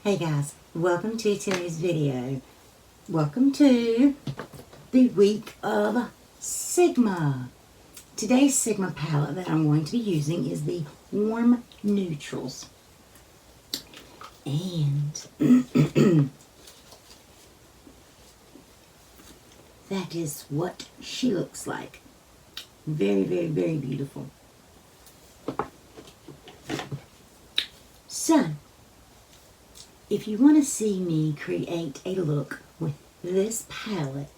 Hey guys, welcome to today's video. Welcome to the week of Sigma. Today's Sigma palette that I'm going to be using is the Warm Neutrals. And that is what she looks like. Very, very, very beautiful. So, if you want to see me create a look with this palette,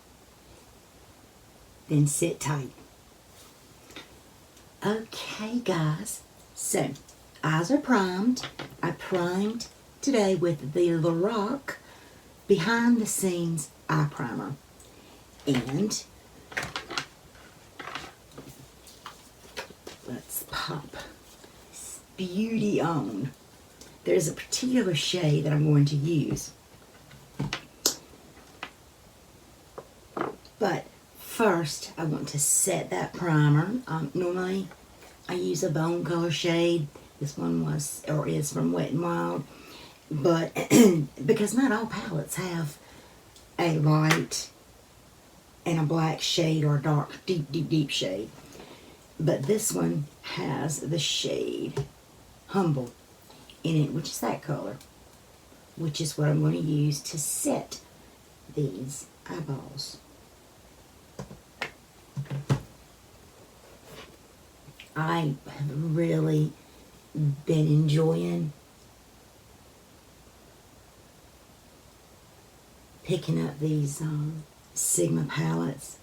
then sit tight. Okay, guys, so eyes are primed. I primed today with the Lorac Behind the Scenes Eye Primer. And let's pop this beauty on. There's a particular shade that I'm going to use. But first, I want to set that primer. Normally, I use a bone color shade. This one was, or is, from Wet n Wild. But, because not all palettes have a light and a black shade or a dark, deep, deep, deep shade. But this one has the shade Humble in it, which is that color, which is what I'm going to use to set these eyeballs. I have really been enjoying picking up these Sigma palettes.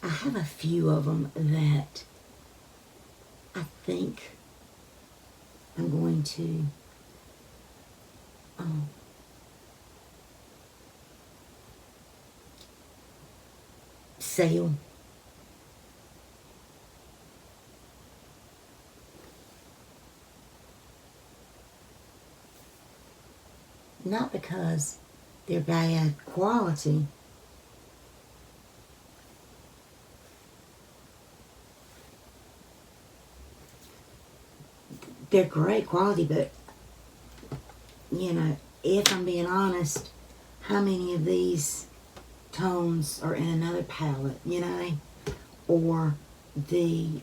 I have a few of them that I think I'm going to sell. Not because they're bad quality, they're great quality, but you know, if I'm being honest, how many of these tones are in another palette, you know, or the you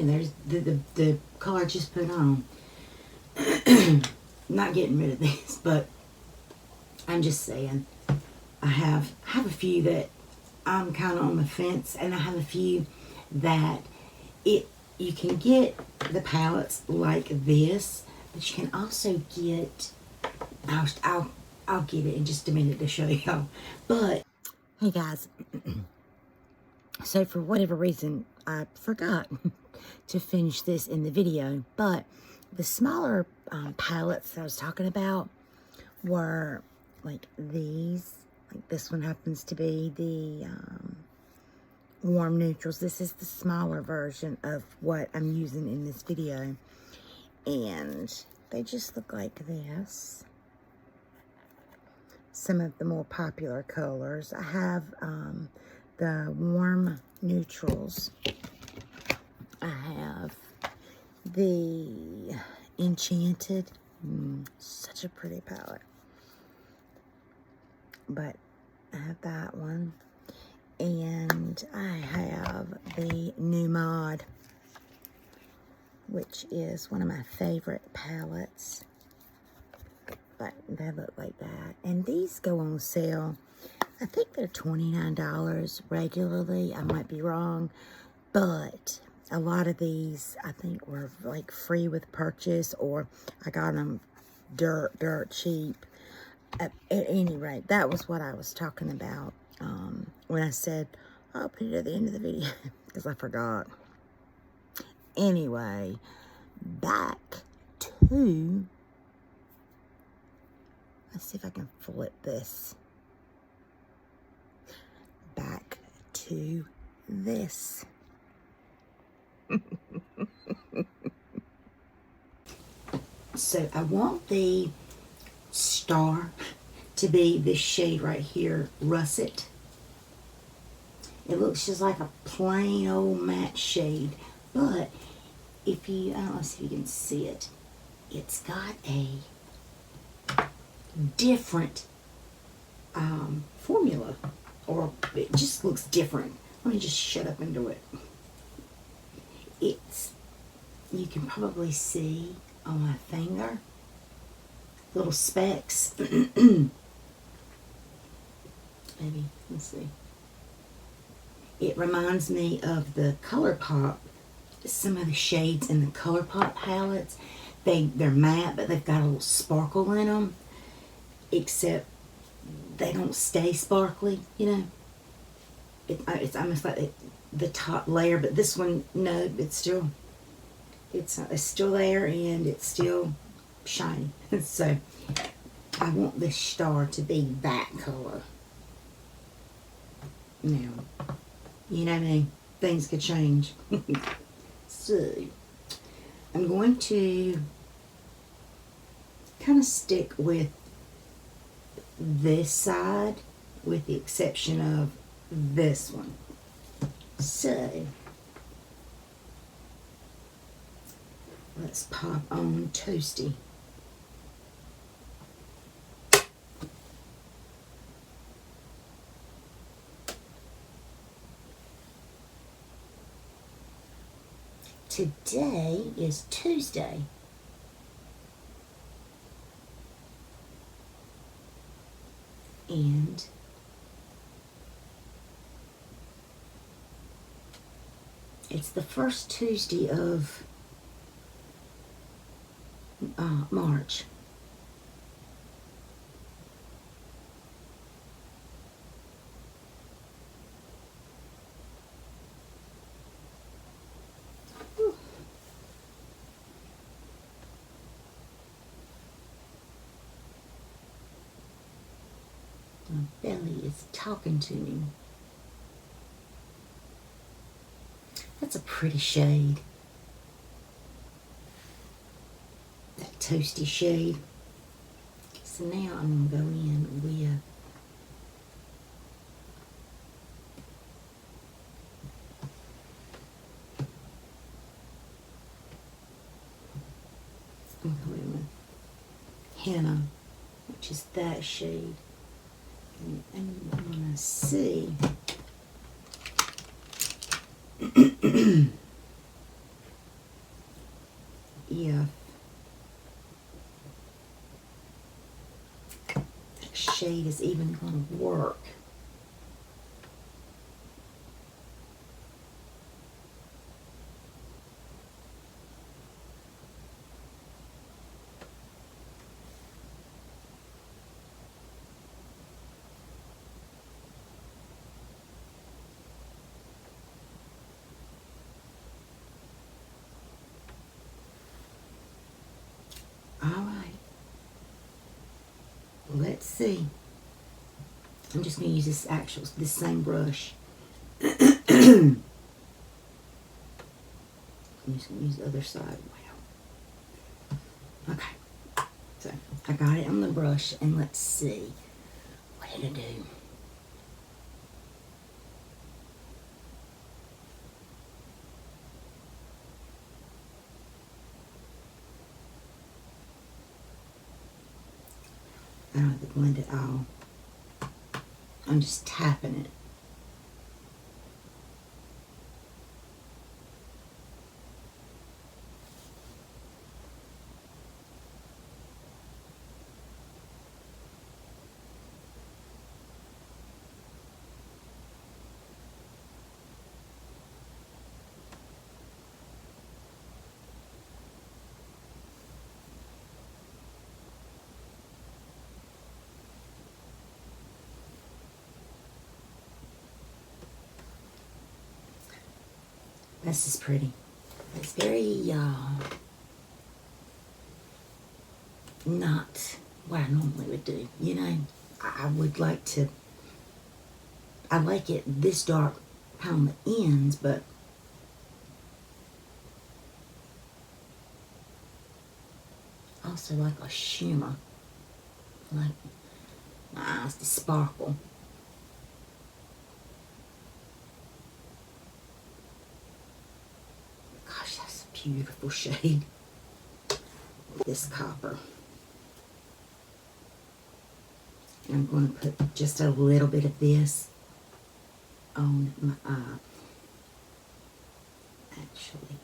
know, there's the color I just put on. Not getting rid of these, but I'm just saying, I have a few that I'm kind of on the fence, and I have a few that you can get the palettes like this, but you can also get, I'll get it in just a minute to show y'all. But hey guys, so for whatever reason I forgot to finish this in the video, but the smaller palettes I was talking about were like these. Like this one happens to be the Warm Neutrals. This is the smaller version of what I'm using in this video. And they just look like this. Some of the more popular colors. I have the Warm Neutrals. I have the Enchanted. Such a pretty palette. But I have that one. And I have the New Mod, which is one of my favorite palettes. But they look like that. And these go on sale. I think they're $29 regularly. I might be wrong. But a lot of these, I think, were like free with purchase, or I got them dirt cheap. At any rate, that was what I was talking about when I said I'll put it at the end of the video, because I forgot. Anyway, back to, let's see if I can flip this. Back to this. So I want the star to be this shade right here, Russet. It looks just like a plain old matte shade. But if you, I don't know if you can see it, it's got a different formula, or it just looks different. Let me just shut up and do it. It's, you can probably see on my finger little specks. Maybe, let's see. It reminds me of the ColourPop, some of the shades in the ColourPop palettes. They're matte, but they've got a little sparkle in them, except they don't stay sparkly, you know. It's almost like the top layer, but this one, no, it's still there, and it's still shiny. So I want this star to be that color. Now, you know me, things could change. So I'm going to kind of stick with this side, with the exception of this one. So let's pop on Toasty. Today is Tuesday. And it's the first Tuesday of March. My belly is talking to me. That's a pretty shade. That toasty shade. So now I'm going to go in with henna, which is that shade. And I'm going to see if that shade is even going to work. Alright, let's see. I'm just going to use this same brush. I'm just going to use the other side. Wow. Okay, so I got it on the brush, and let's see what did I do. I don't have to blend it all. I'm just tapping it. This is pretty. It's very, not what I normally would do, you know. I would like to, I like it this dark on the ends, but also like a shimmer, like my eyes to sparkle. beautiful shade. This copper. And I'm going to put just a little bit of this on my eye. Actually,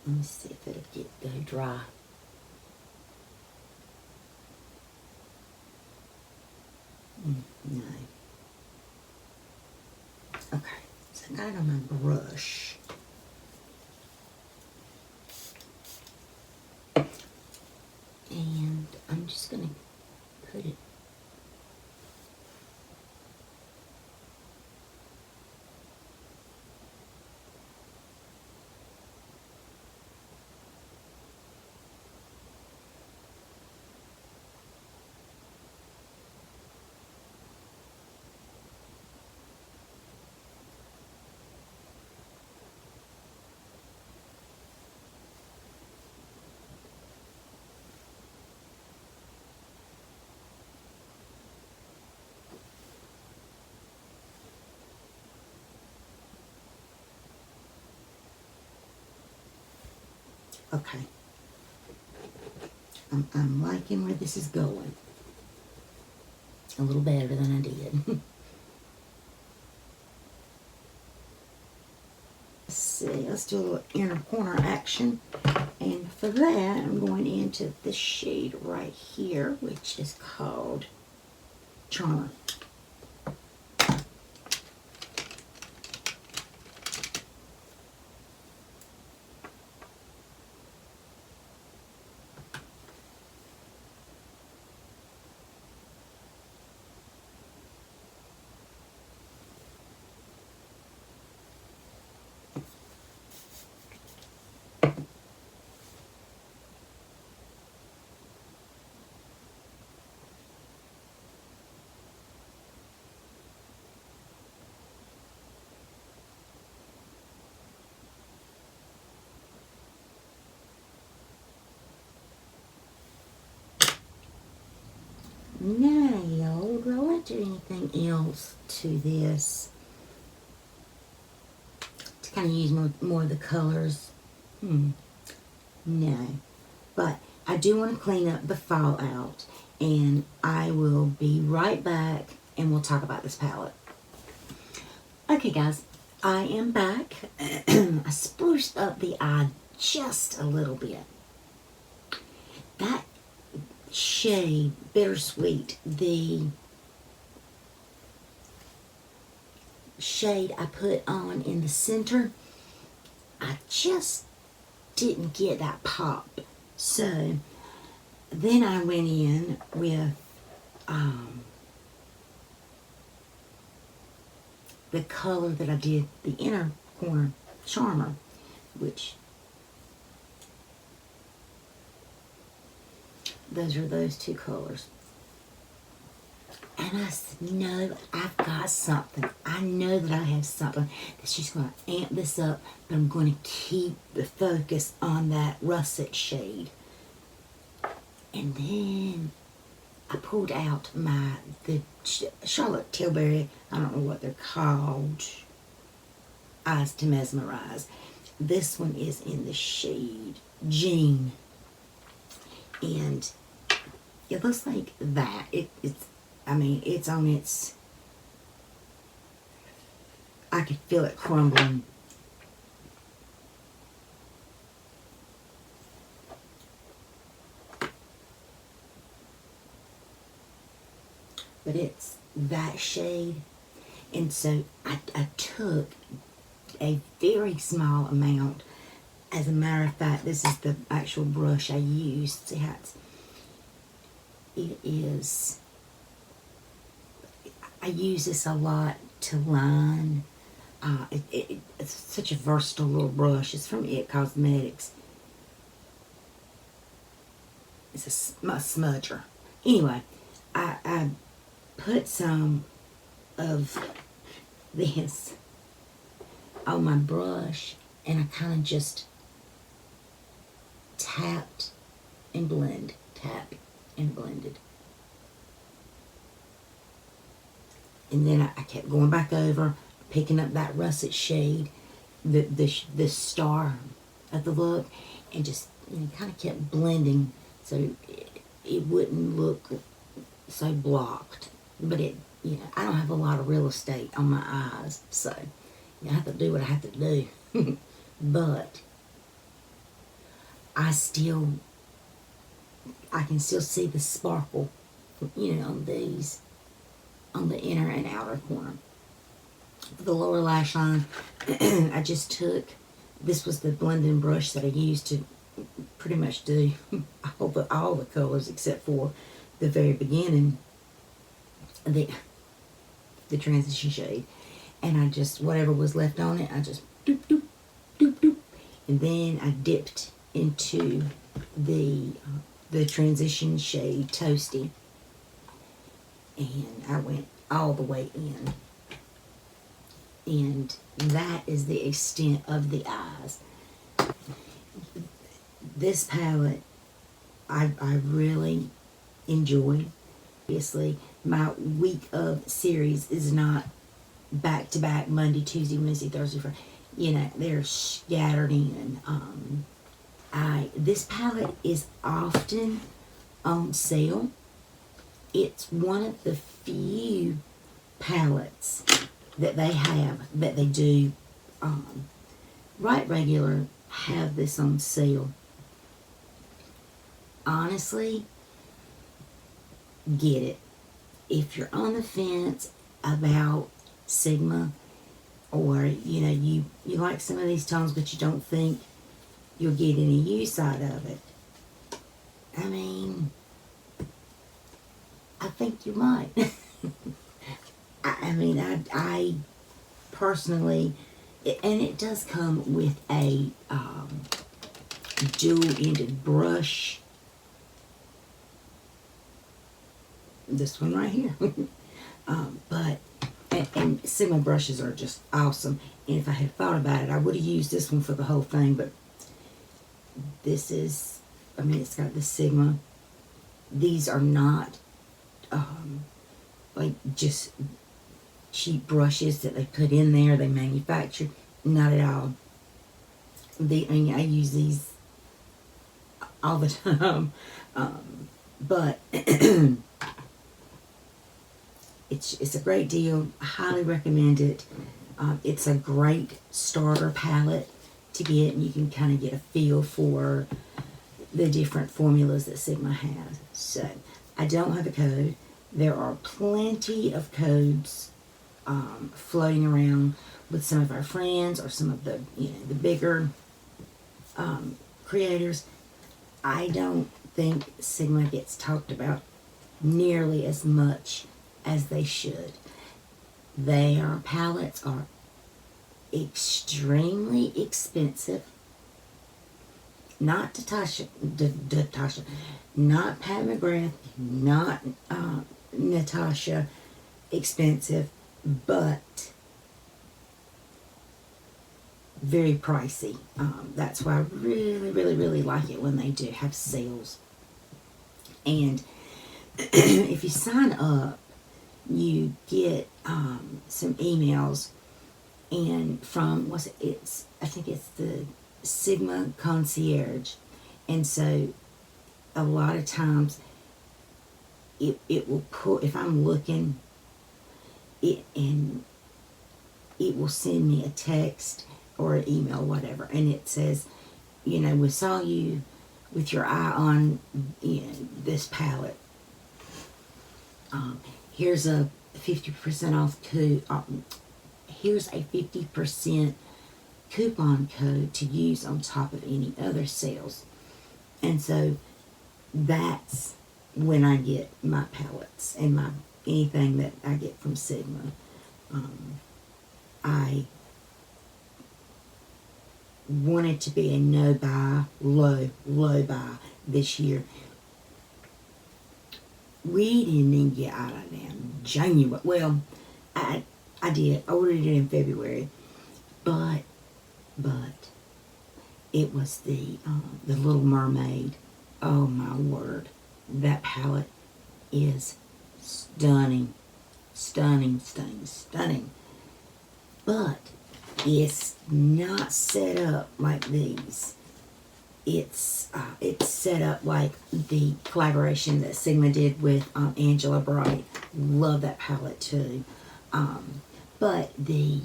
let me see if it'll go dry. No. Okay, so I got it on my brush. And I'm just going to put it okay. I'm liking where this is going. A little better than I did. Let's see, let's do a little inner corner action. And for that, I'm going into this shade right here, which is called Charmer. Now, do I do anything else to this to kind of use more of the colors? No. But I do want to clean up the fallout, and I will be right back, and we'll talk about this palette. Okay, guys, I am back. I spruced up the eye just a little bit. That shade, Bittersweet, the shade I put on in the center, I just didn't get that pop. So then I went in with the color that I did the inner corner Charmer, which those are those two colors. And I know I've got something. I know that I have something that's just going to amp this up, but I'm going to keep the focus on that russet shade. And then I pulled out the Charlotte Tilbury, I don't know what they're called, Eyes to Mesmerize. This one is in the shade Jean. And it looks like that. It's on its, I could feel it crumbling. But it's that shade. And so I took a very small amount. As a matter of fact, this is the actual brush I used. See how it is. I use this a lot to line. It's such a versatile little brush. It's from It Cosmetics. It's a smudger. Anyway, I put some of this on my brush, and I kind of just tapped and blend, tap and blended. And then I kept going back over, picking up that russet shade, the star of the look, and just, you know, kind of kept blending so it wouldn't look so blocked. But it, you know, I don't have a lot of real estate on my eyes, so I have to do what I have to do. But I can still see the sparkle, you know, on these, on the inner and outer corner. For the lower lash line, I just took, this was the blending brush that I used to pretty much do all the colors except for the very beginning, the transition shade. And I just, whatever was left on it, I just doop, doop, doop, doop. And then I dipped into the transition shade Toasty. And I went all the way in. And that is the extent of the eyes. This palette, I really enjoyed. Obviously, my week of series is not back to back Monday, Tuesday, Wednesday, Thursday, Friday. You know, they're scattered in. This palette is often on sale. It's one of the few palettes that they have, that they do Right Regular have this on sale. Honestly, get it. If you're on the fence about Sigma, or you know, you like some of these tones but you don't think you'll get any use out of it, I mean, I think you might. I mean, I personally, and it does come with a dual-ended brush. This one right here. But and Sigma brushes are just awesome. And if I had thought about it, I would have used this one for the whole thing. But this is, I mean, it's got the Sigma. These are not like just cheap brushes that they put in there, they manufacture. Not at all. I mean, I use these all the time. But it's a great deal. I highly recommend it. It's a great starter palette to get, and you can kind of get a feel for the different formulas that Sigma has. So, I don't have a code. There are plenty of codes floating around with some of our friends or some of the, you know, the bigger creators. I don't think Sigma gets talked about nearly as much as they should. Their palettes are extremely expensive. Not Natasha, not Pat McGrath, not Natasha expensive, but very pricey. That's why I really, really, really like it when they do have sales. And if you sign up, you get some emails, and from I think it's the Sigma Concierge, and so a lot of times it will pull, if I'm looking, it will send me a text or an email, whatever, and it says, you know, we saw you with your eye on, you know, this palette. Here's a 50% off code. Here's a 50% coupon code to use on top of any other sales. And so that's when I get my palettes and anything that I get from Sigma. I wanted to be a no buy, low buy this year. We didn't even get out of them January. Well, I did. I ordered it in February, but it was the Little Mermaid. Oh my word, that palette is stunning, stunning, stunning, stunning. But it's not set up like these. it's set up like the collaboration that Sigma did with Angela Bright. Love that palette too. But the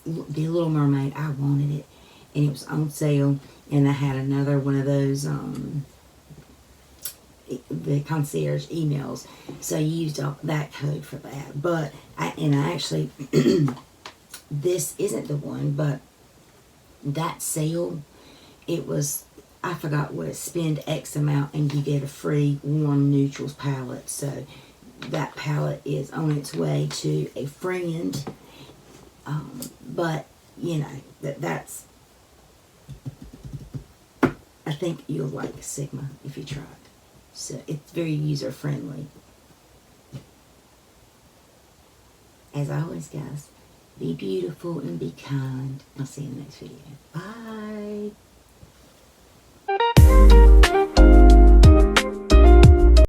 Little Mermaid, I wanted it, and it was on sale, and I had another one of those the concierge emails, so I used that code for that. But I actually this isn't the one, but that sale, it was, I forgot what it, spend X amount and you get a free warm neutrals palette. So that palette is on its way to a friend. But you know, that's, I think you'll like Sigma if you try it. So it's very user friendly. As always, guys, be beautiful and be kind. I'll see you in the next video. Bye.